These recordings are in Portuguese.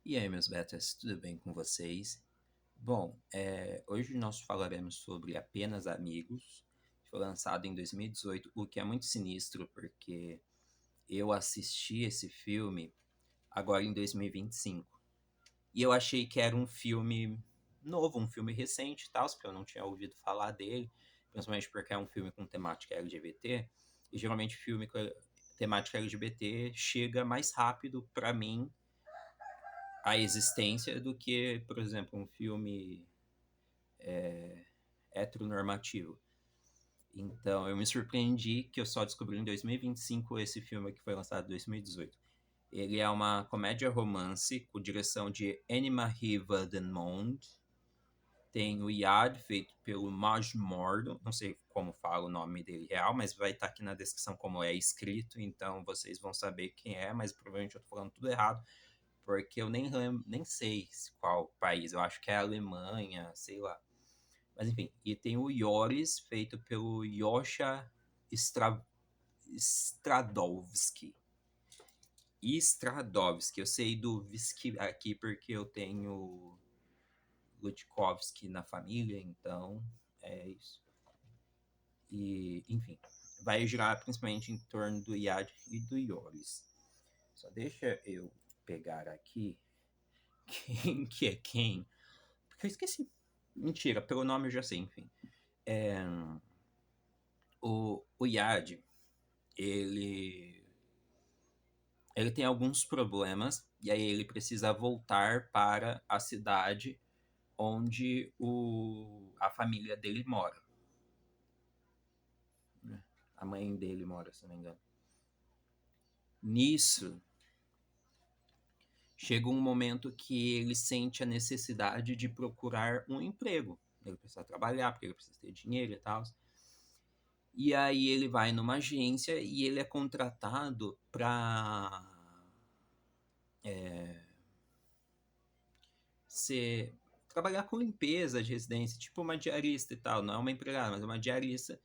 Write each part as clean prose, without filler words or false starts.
E aí, meus betas, tudo bem com vocês? Bom, hoje nós falaremos sobre Apenas Amigos. Foi lançado em 2018, o que é muito sinistro porque eu assisti esse filme agora em 2025. E eu achei que era um filme novo, um filme recente e tal, porque eu não tinha ouvido falar dele, principalmente porque é um filme com temática LGBT. E geralmente filme com temática LGBT chega mais rápido para mim a existência do que, por exemplo, um filme heteronormativo. Então eu me surpreendi que eu só descobri em 2025 esse filme que foi lançado em 2018. Ele é uma comédia romance com direção de Anne-Marie Vandenmonde. Tem o Yad, feito pelo Maj Mordo, não sei como fala o nome dele real, mas vai estar aqui na descrição como é escrito, então vocês vão saber quem é, mas provavelmente eu tô falando tudo errado, porque eu nem sei qual país, eu acho que é a Alemanha, sei lá. Mas enfim, e tem o Yoris, feito pelo Yosha Stra... Stradovski. Stradovski, eu sei do Visky aqui porque eu tenho Lutkovski na família, então é isso. E, enfim, vai girar principalmente em torno do Yad e do Yoris. Só deixa eu pegar aqui quem que é quem, porque eu esqueci. Mentira, pelo nome eu já sei, enfim. É, o Yad, ele, ele tem alguns problemas e aí ele precisa voltar para a cidade onde a família dele mora. Né? A mãe dele mora, se não me engano. Nisso, chega um momento que ele sente a necessidade de procurar um emprego. Ele precisa trabalhar, porque ele precisa ter dinheiro e tal. E aí ele vai numa agência e ele é contratado para ser trabalhar com limpeza de residência, tipo uma diarista e tal, não é uma empregada, mas é uma diarista.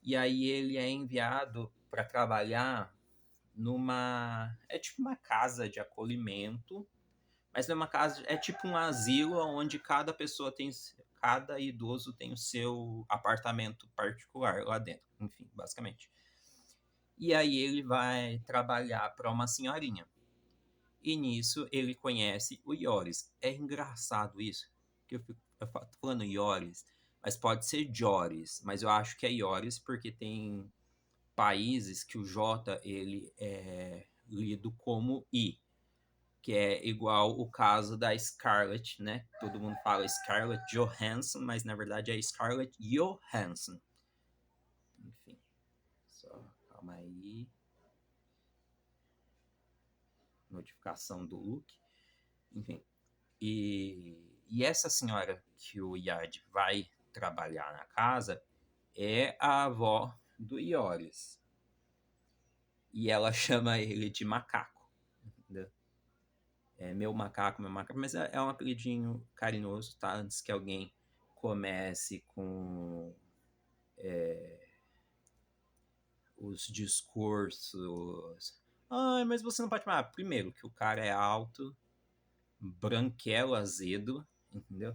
E aí ele é enviado para trabalhar é tipo uma casa de acolhimento, mas não é uma casa, é tipo um asilo onde cada idoso tem o seu apartamento particular lá dentro, enfim, basicamente. E aí ele vai trabalhar para uma senhorinha. E nisso ele conhece o Ioris. É engraçado isso, que eu tô falando Ioris, mas pode ser Joris, mas eu acho que é Ioris porque tem países que o J ele é lido como I, que é igual o caso da Scarlett, né? Todo mundo fala Scarlett Johansson, mas na verdade é Scarlett Johansson. Enfim, só calma aí. Notificação do look. Enfim, e essa senhora que o Yad vai trabalhar na casa é a avó do Ioris. E ela chama ele de macaco. Entendeu? É meu macaco, mas é um apelidinho carinhoso, tá? Antes que alguém comece com os discursos. Ai, mas você não pode falar. Primeiro, que o cara é alto, branquelo, azedo, entendeu?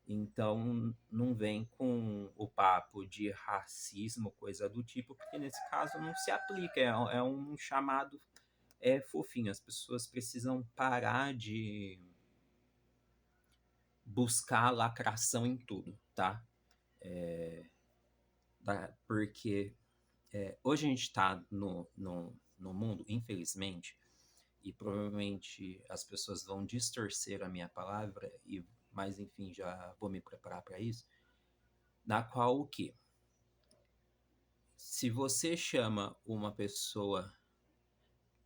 Então não vem com o papo de racismo, coisa do tipo, porque nesse caso não se aplica, é um chamado fofinho. As pessoas precisam parar de buscar lacração em tudo, tá? Porque hoje a gente está no mundo, infelizmente, e provavelmente as pessoas vão distorcer a minha palavra, mas enfim, já vou me preparar para isso, na qual o quê? Se você chama uma pessoa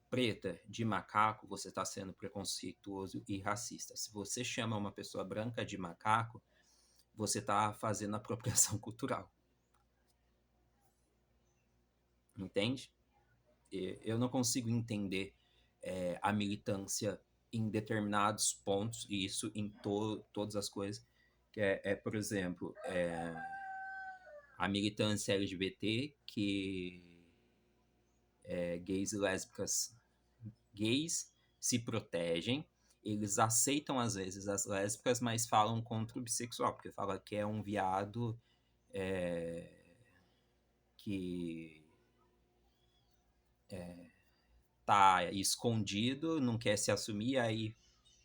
preta de macaco, você está sendo preconceituoso e racista. Se você chama uma pessoa branca de macaco, você está fazendo apropriação cultural. Entende? Eu não consigo entender a militância em determinados pontos, e isso em todas as coisas, que por exemplo, a militância LGBT, que gays e lésbicas gays se protegem, eles aceitam às vezes as lésbicas, mas falam contra o bissexual, porque fala que é um viado é, que tá escondido, não quer se assumir, aí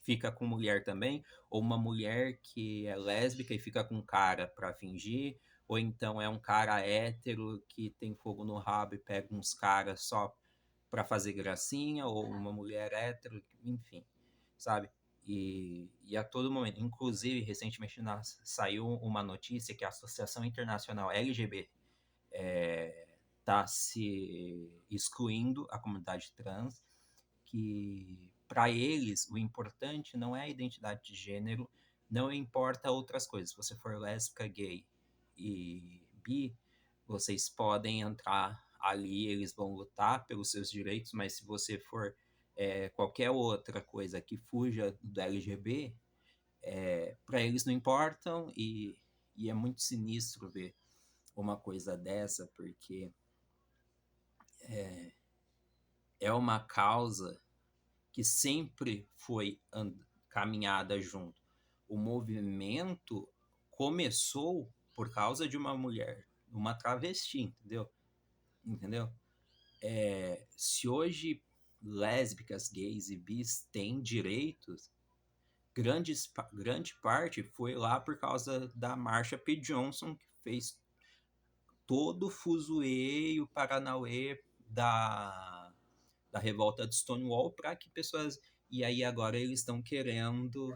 fica com mulher também, ou uma mulher que é lésbica e fica com cara pra fingir, ou então é um cara hétero que tem fogo no rabo e pega uns caras só pra fazer gracinha, ou uma mulher hétero, enfim, sabe? E a todo momento, inclusive recentemente saiu uma notícia que a Associação Internacional LGBT está se excluindo a comunidade trans, que para eles o importante não é a identidade de gênero, não importa outras coisas. Se você for lésbica, gay e bi, vocês podem entrar ali, eles vão lutar pelos seus direitos, mas se você for qualquer outra coisa que fuja do LGB, para eles não importam e é muito sinistro ver uma coisa dessa, porque é uma causa que sempre foi caminhada junto. O movimento começou por causa de uma mulher, uma travesti, entendeu? Entendeu? Se hoje lésbicas, gays e bis têm direitos, grande parte foi lá por causa da Marsha P. Johnson, que fez todo o fuzuê e o paranauê da revolta de Stonewall para que pessoas. E aí agora eles estão querendo.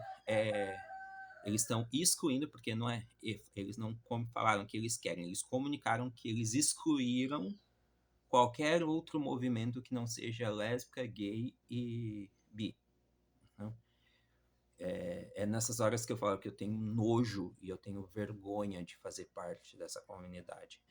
Eles estão excluindo, porque não é. Eles não falaram que eles querem, eles comunicaram que eles excluíram qualquer outro movimento que não seja lésbica, gay e bi. Né? É nessas horas que eu falo que eu tenho nojo e eu tenho vergonha de fazer parte dessa comunidade.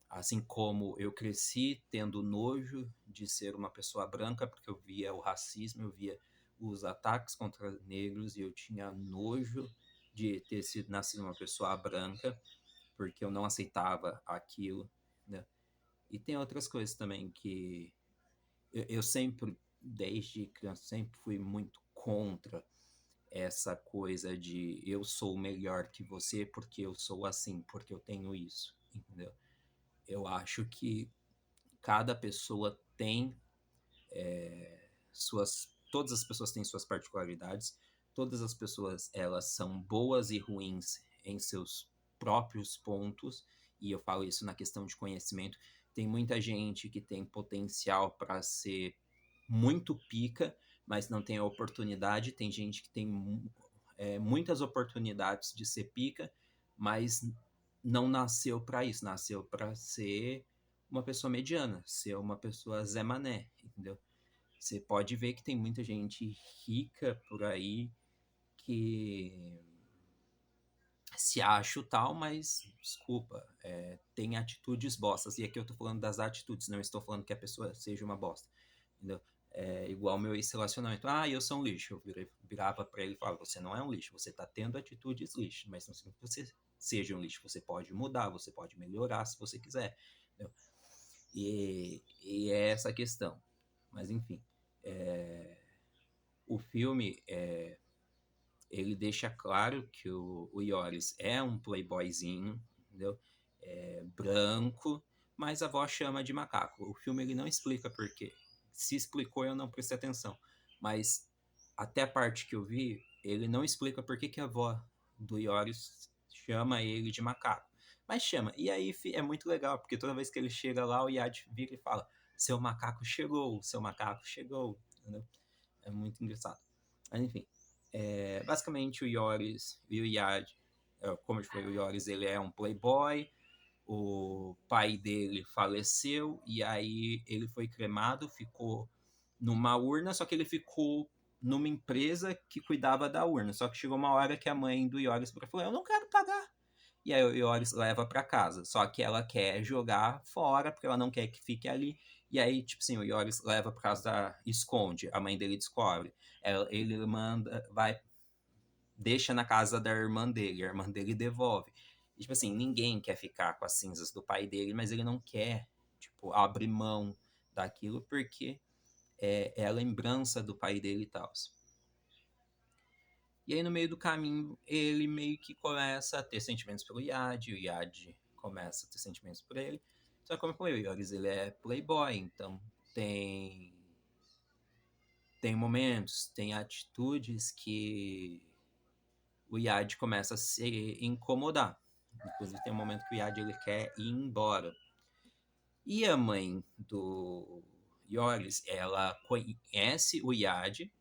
Assim como eu cresci tendo nojo de ser uma pessoa branca, porque eu via o racismo, eu via os ataques contra negros e eu tinha nojo de ter sido nascido uma pessoa branca, porque eu não aceitava aquilo, né? E tem outras coisas também que eu sempre, desde criança, sempre fui muito contra essa coisa de eu sou melhor que você porque eu sou assim, porque eu tenho isso, entendeu? Eu acho que cada pessoa tem todas as pessoas têm suas particularidades, todas as pessoas elas são boas e ruins em seus próprios pontos, e eu falo isso na questão de conhecimento. Tem muita gente que tem potencial para ser muito pica, mas não tem a oportunidade. Tem gente que tem muitas oportunidades de ser pica, mas não nasceu para isso, nasceu para ser uma pessoa mediana, ser uma pessoa Zé Mané, entendeu? Você pode ver que tem muita gente rica por aí que se acha o tal, mas desculpa, tem atitudes bostas. E aqui eu tô falando das atitudes, não estou falando que a pessoa seja uma bosta, entendeu? Igual meu ex-relacionamento. Ah, eu sou um lixo. Eu virava pra ele e falava: você não é um lixo, você tá tendo atitudes lixo, mas não significa que você seja um lixo. Você pode mudar, você pode melhorar se você quiser. Entendeu? E é essa a questão. Mas enfim, o filme ele deixa claro que o Ioris é um playboyzinho, entendeu? Branco, mas a avó chama de macaco. O filme ele não explica por quê. Se explicou, eu não prestei atenção. Mas até a parte que eu vi, ele não explica por que, que a avó do Ioris chama ele de macaco. Mas chama. E aí é muito legal, porque toda vez que ele chega lá, o Yad vira e fala: seu macaco chegou, seu macaco chegou. Entendeu? É muito engraçado. Mas enfim, basicamente o Ioris e o Yad, como eu falei, o Ioris ele é um playboy, o pai dele faleceu e aí ele foi cremado, ficou numa urna, só que ele ficou numa empresa que cuidava da urna. Só que chegou uma hora que a mãe do Ioris falou: eu não quero pagar. E aí o Ioris leva para casa. Só que ela quer jogar fora, porque ela não quer que fique ali. E aí, tipo assim, o Ioris leva para casa esconde. A mãe dele descobre. Ele manda, vai, deixa na casa da irmã dele. A irmã dele devolve. E, tipo assim, ninguém quer ficar com as cinzas do pai dele, mas ele não quer, tipo, abrir mão daquilo porque é a lembrança do pai dele e tal. E aí, no meio do caminho, ele meio que começa a ter sentimentos pelo Yadi, o Yadi começa a ter sentimentos por ele. Só que, como eu falei, o Yoris, ele é playboy, então tem momentos, tem atitudes que o Yadi começa a se incomodar. Inclusive, tem um momento que o Yadi ele quer ir embora. E a mãe do Yoris, ela conhece o Yadi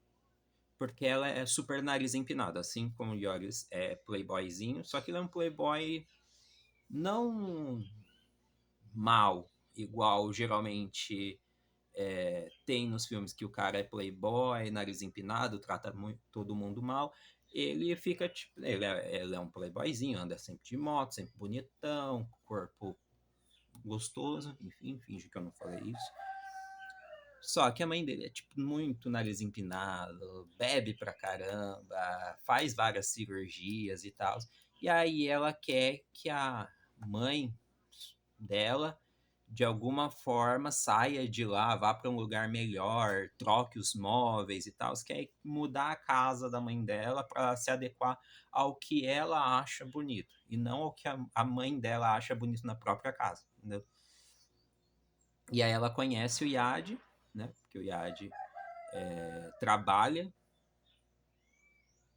porque ela é super nariz empinado, assim como o Yoris é playboyzinho, só que ele é um playboy não mal, igual geralmente tem nos filmes que o cara é playboy, nariz empinado, trata todo mundo mal. Ele fica tipo, ele é um playboyzinho, anda sempre de moto, sempre bonitão, corpo gostoso, enfim, finge que eu não falei isso. Só que a mãe dele é, tipo, muito nariz empinado, bebe pra caramba, faz várias cirurgias e tal. E aí ela quer que a mãe dela, de alguma forma, saia de lá, vá para um lugar melhor, troque os móveis e tal. Quer mudar a casa da mãe dela para se adequar ao que ela acha bonito e não ao que a mãe dela acha bonito na própria casa, entendeu? E aí ela conhece o Yadi, né? Porque o Yadi trabalha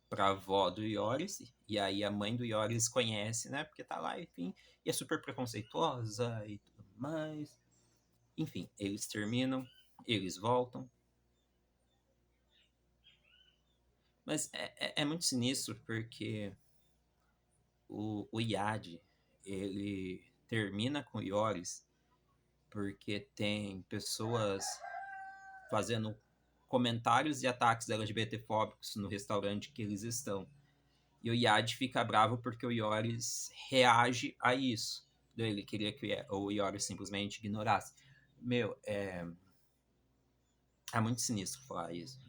para a avó do Yoris, e aí a mãe do Yoris conhece, né? Porque tá lá, enfim, e é super preconceituosa e tudo mais. Enfim, eles terminam, eles voltam. Mas é muito sinistro porque o Yadi, ele termina com o Yoris porque tem pessoas fazendo comentários e ataques LGBTfóbicos no restaurante que eles estão. E o Yadi fica bravo porque o Yoris reage a isso. Ele queria que o Yoris simplesmente ignorasse. Meu, é muito sinistro falar isso.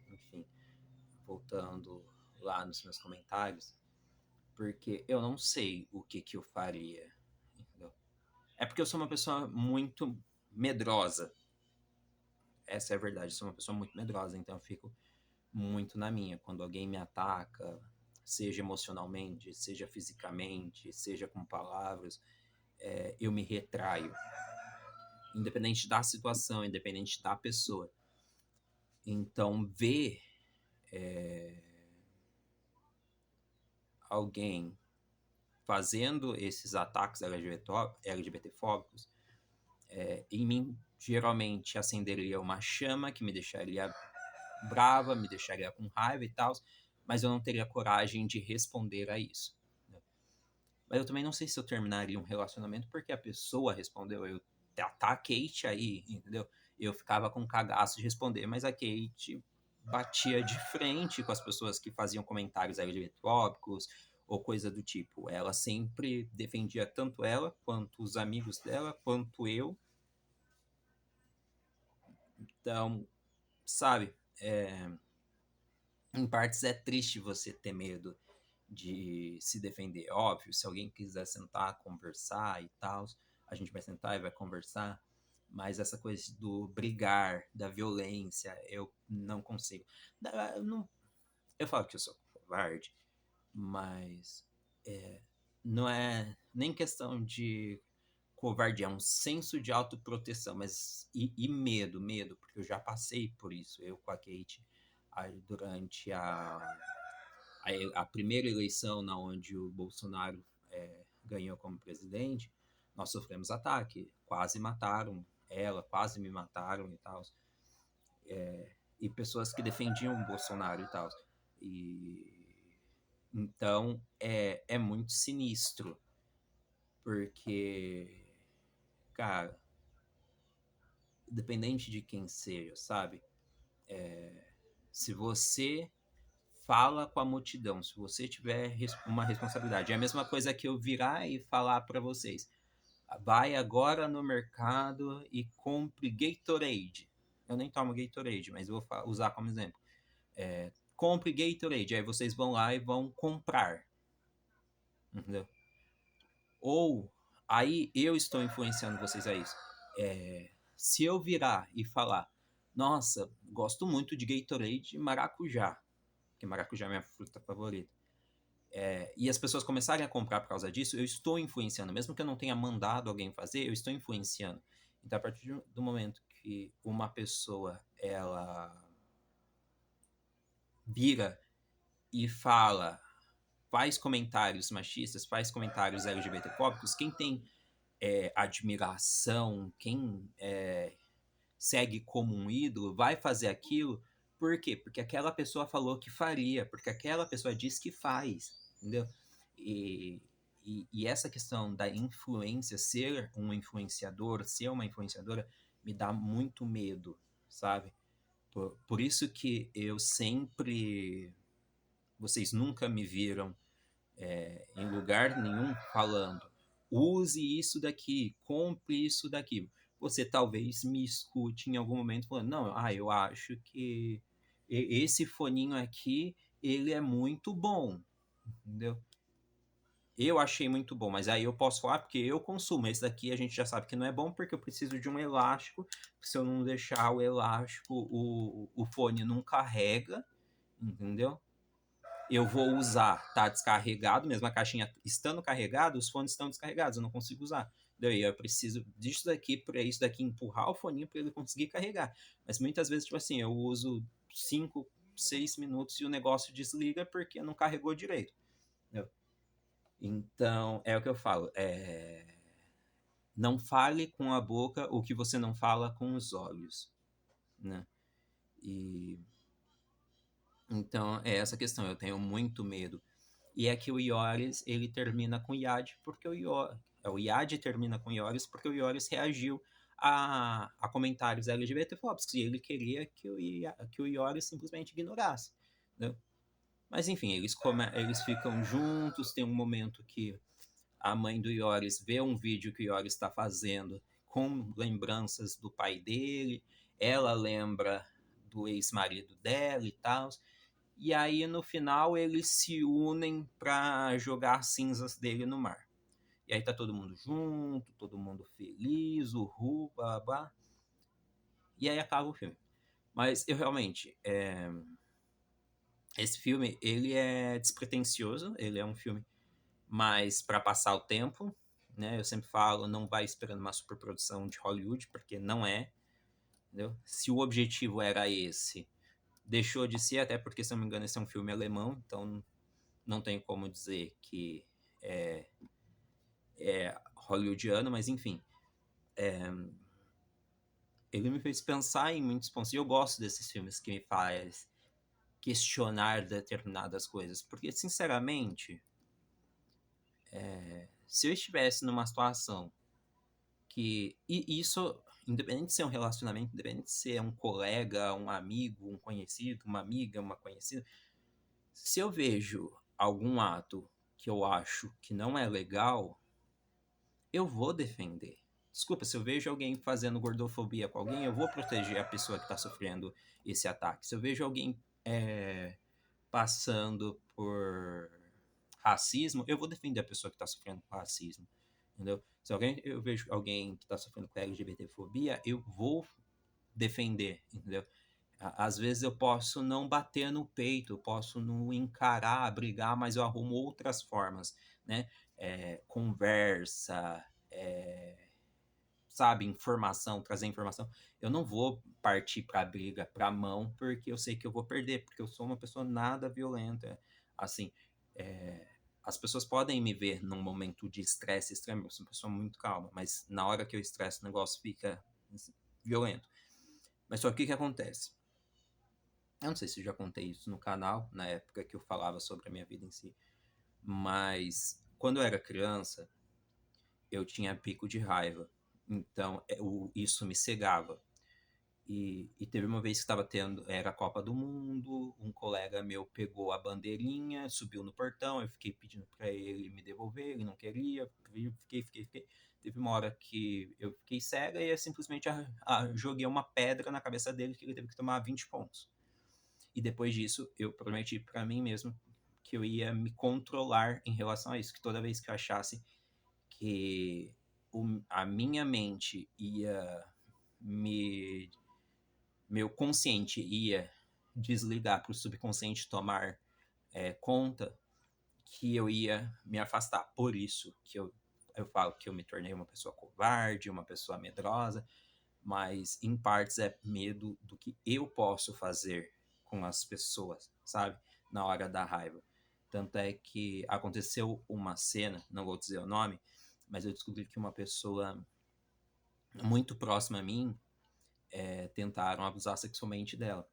Enfim, voltando lá nos meus comentários, porque eu não sei o que eu faria. Entendeu? É porque eu sou uma pessoa muito medrosa. Essa é a verdade, eu sou uma pessoa muito medrosa, então eu fico muito na minha. Quando alguém me ataca, seja emocionalmente, seja fisicamente, seja com palavras, eu me retraio. Independente da situação, independente da pessoa. Então, ver alguém fazendo esses ataques LGBTfóbicos, em mim geralmente acenderia uma chama que me deixaria brava, me deixaria com raiva e tal, mas eu não teria coragem de responder a isso. Né? Mas eu também não sei se eu terminaria um relacionamento porque a pessoa respondeu, tá a Kate aí, entendeu? Eu ficava com cagaço de responder, mas a Kate batia de frente com as pessoas que faziam comentários LGBTfóbicos ou coisa do tipo. Ela sempre defendia tanto ela, quanto os amigos dela, quanto eu. Então, sabe, em partes é triste você ter medo de se defender. Óbvio, se alguém quiser sentar, conversar e tal, a gente vai sentar e vai conversar. Mas essa coisa do brigar, da violência, eu não consigo. Eu falo que eu sou covarde, mas não é nem questão de covardia, é um senso de autoproteção, mas e medo, porque eu já passei por isso, eu com a Kate, aí, durante a primeira eleição na onde o Bolsonaro ganhou como presidente, nós sofremos ataque, quase mataram ela, quase me mataram e tal, e pessoas que defendiam o Bolsonaro e tal, e então é muito sinistro, porque, cara, independente de quem seja, sabe? Se você fala com a multidão, se você tiver uma responsabilidade, é a mesma coisa que eu virar e falar para vocês. Vai agora no mercado e compre Gatorade. Eu nem tomo Gatorade, mas vou usar como exemplo. Compre Gatorade, aí vocês vão lá e vão comprar. Entendeu? Ou aí eu estou influenciando vocês a isso. Se eu virar e falar, nossa, gosto muito de Gatorade maracujá. porque maracujá é minha fruta favorita. E as pessoas começarem a comprar por causa disso, eu estou influenciando. Mesmo que eu não tenha mandado alguém fazer, eu estou influenciando. Então, a partir do momento que uma pessoa, ela vira e faz comentários machistas, faz comentários LGBTfóbicos, quem tem admiração, quem segue como um ídolo, vai fazer aquilo. Por quê? Porque aquela pessoa falou que faria, porque aquela pessoa diz que faz, entendeu? E essa questão da influência, ser um influenciador, ser uma influenciadora, me dá muito medo, sabe? Por isso que eu sempre... Vocês nunca me viram em lugar nenhum falando use isso daqui, compre isso daqui. Você talvez me escute em algum momento falando, não, eu acho que esse foninho aqui, ele é muito bom, entendeu? Eu achei muito bom, mas aí eu posso falar porque eu consumo. Esse daqui a gente já sabe que não é bom porque eu preciso de um elástico. Se eu não deixar o elástico, o fone não carrega, entendeu? Eu vou usar, tá descarregado, mesmo a caixinha estando carregada, os fones estão descarregados, eu não consigo usar. Daí eu preciso disso daqui para isso daqui empurrar o fone para ele conseguir carregar. Mas muitas vezes, tipo assim, eu uso 5, 6 minutos e o negócio desliga porque não carregou direito. Entendeu? Então, é o que eu falo. Não fale com a boca o que você não fala com os olhos, né? E então é essa questão. Eu tenho muito medo. E é que o Ioris, ele termina com Iad, porque o Iad termina com Ioris porque o Ioris reagiu a comentários LGBTfóbicos e ele queria que o Ioris simplesmente ignorasse. Né? Mas enfim, eles ficam juntos, tem um momento que a mãe do Ioris vê um vídeo que o Ioris está fazendo com lembranças do pai dele, ela lembra do ex-marido dela e tal. E aí, no final, eles se unem para jogar as cinzas dele no mar. E aí tá todo mundo junto, todo mundo feliz, uhul, blá, blá. E aí acaba o filme. Mas eu realmente... Esse filme, ele é despretensioso, ele é um filme mais para passar o tempo, né? Eu sempre falo, não vai esperando uma superprodução de Hollywood, porque não é, entendeu? Se o objetivo era esse, deixou de ser, até porque, se não me engano, esse é um filme alemão, então não tem como dizer que é hollywoodiano, mas enfim. Ele me fez pensar em muitos pontos. E eu gosto desses filmes que me faz questionar determinadas coisas. Porque, sinceramente, se eu estivesse numa situação que... E isso, independente de ser um relacionamento, independente de ser um colega, um amigo, um conhecido, uma amiga, uma conhecida, se eu vejo algum ato que eu acho que não é legal, eu vou defender. Desculpa, se eu vejo alguém fazendo gordofobia com alguém, eu vou proteger a pessoa que está sofrendo esse ataque. Se eu vejo alguém passando por racismo, eu vou defender a pessoa que está sofrendo com racismo. Entendeu? Se eu vejo alguém que está sofrendo com LGBTfobia, eu vou defender, entendeu? Às vezes eu posso não bater no peito, eu posso não encarar, brigar, mas eu arrumo outras formas, né? Conversa, sabe, informação, trazer informação. Eu não vou partir para briga, para mão, porque eu sei que eu vou perder, porque eu sou uma pessoa nada violenta. Assim, as pessoas podem me ver num momento de estresse extremo, eu sou uma pessoa muito calma, mas na hora que eu estresso o negócio fica assim, violento. Mas só que o que acontece? Eu não sei se eu já contei isso no canal, na época que eu falava sobre a minha vida em si, mas quando eu era criança, eu tinha pico de raiva. Então, isso me cegava. E teve uma vez que estava tendo, era a Copa do Mundo, um colega meu pegou a bandeirinha, subiu no portão, eu fiquei pedindo para ele me devolver, ele não queria, fiquei. Teve uma hora que eu fiquei cega e eu simplesmente joguei uma pedra na cabeça dele que ele teve que tomar 20 pontos. E depois disso, eu prometi para mim mesmo que eu ia me controlar em relação a isso, que toda vez que eu achasse que a minha mente ia me... meu consciente ia desligar, para o subconsciente tomar conta, que eu ia me afastar. Por isso que eu falo que eu me tornei uma pessoa covarde, uma pessoa medrosa, mas em partes é medo do que eu posso fazer com as pessoas, sabe? Na hora da raiva. Tanto é que aconteceu uma cena, não vou dizer o nome, mas eu descobri que uma pessoa muito próxima a mim tentaram abusar sexualmente dela.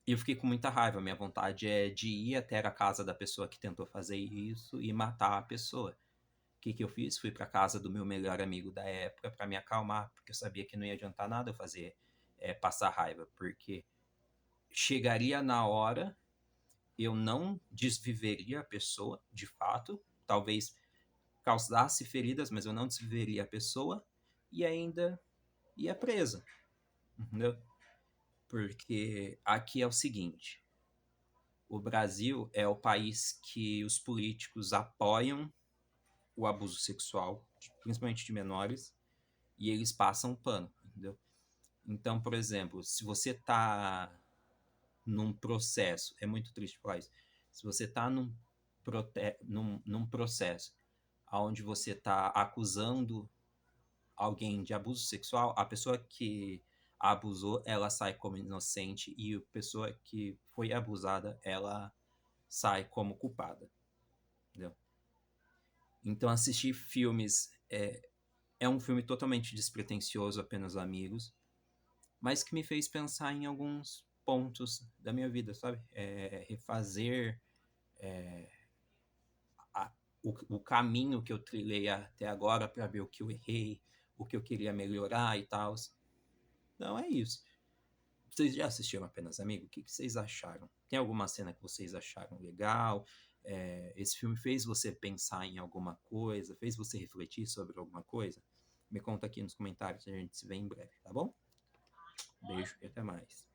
E eu fiquei com muita raiva. Minha vontade é de ir até a casa da pessoa que tentou fazer isso e matar a pessoa. O que eu fiz? Fui para casa do meu melhor amigo da época para me acalmar, porque eu sabia que não ia adiantar nada eu fazer passar raiva, porque chegaria na hora, eu não desviveria a pessoa, de fato, talvez causasse feridas, mas eu não desviveria a pessoa e ainda ia presa, entendeu? Porque aqui é o seguinte, o Brasil é o país que os políticos apoiam o abuso sexual, principalmente de menores, e eles passam pano, entendeu? Então, por exemplo, se você tá num processo, é muito triste falar isso, se você tá num processo onde você tá acusando alguém de abuso sexual, a pessoa que abusou, ela sai como inocente e a pessoa que foi abusada, ela sai como culpada, entendeu? Então, assistir filmes é um filme totalmente despretensioso, apenas amigos, mas que me fez pensar em alguns pontos da minha vida, sabe? Refazer a, o caminho que eu trilhei até agora para ver o que eu errei, o que eu queria melhorar e tal. Então é isso. Vocês já assistiram Apenas Amigo? O que vocês acharam? Tem alguma cena que vocês acharam legal? Esse filme fez você pensar em alguma coisa? Fez você refletir sobre alguma coisa? Me conta aqui nos comentários, a gente se vê em breve, tá bom? Beijo e até mais.